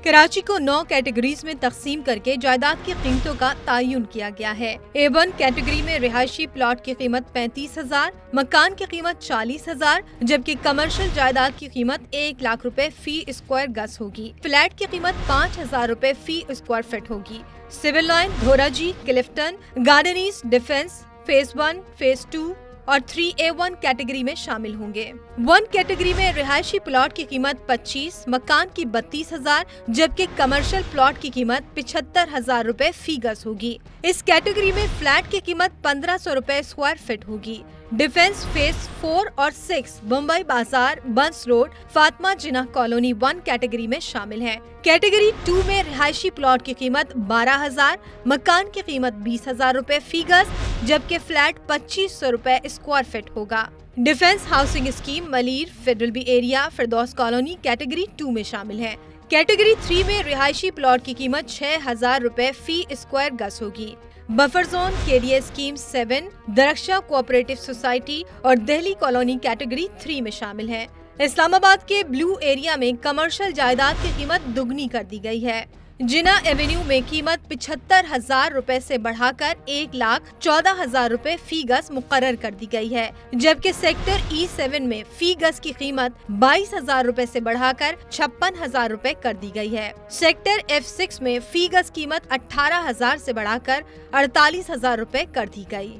कराची को 9 कैटेगरीज में तकसीम करके जायदाद की कीमतों का तायुन किया गया है। A1 कैटेगरी में रिहायशी प्लॉट की कीमत 35,000, मकान की कीमत 40,000, जबकि कमर्शियल जायदाद की कीमत 1 लाख रुपए फी स्क्वायर गज होगी। फ्लैट की कीमत 5,000 रुपए फी स्क्वायर फीट होगी। Civil Line, Dhoraji, Clifton, Garden East, Defence Phase 1, Phase 2 और 3A1 कैटेगरी में शामिल होंगे। 1 कैटेगरी में रिहायशी प्लॉट की कीमत 25, मकान की 32,000, जबकि कमर्शियल प्लॉट की कीमत 75,000 रुपए फी गज होगी। इस कैटेगरी में फ्लैट की कीमत 1,500 रुपए स्क्वायर फीट होगी। डिफेंस फेज 4 और 6 मुंबई बाजार, Burns road, Fatima Jinnah colony 1 category में शामिल है। कैटेगरी 2 में रिहायशी प्लॉट की कीमत 12,000, मकान की कीमत 20,000 रुपए फी गज, जबकि फ्लैट 2,500 रुपए स्क्वायर फीट होगा। Defence housing scheme Malir, federal B area, Firdous colony category 2 में शामिल है। कैटेगरी 3 में रिहायशी प्लॉट की कीमत 6,000 रुपए फी स्क्वायर गज होगी। Buffer zone, KDA scheme 7, Darakhsha cooperative society और दिल्ली कॉलोनी कैटेगरी 3 में शामिल है। इस्लामाबाद के ब्लू एरिया में कमर्शियल जायदाद की कीमत दुगनी कर दी गई है। जिन्नाह एवेन्यू में कीमत 75,000 रुपए से बढ़ाकर 1,14,000 रुपए फी गज मुकर्रर कर दी गई है, जबकि सेक्टर E7 में फी गज की कीमत 22,000 रुपए से बढ़ाकर 56,000 रुपए कर दी गई है। सेक्टर F6 में फी गज कीमत 18,000 से बढ़ाकर 48,000 रुपए कर दी गई।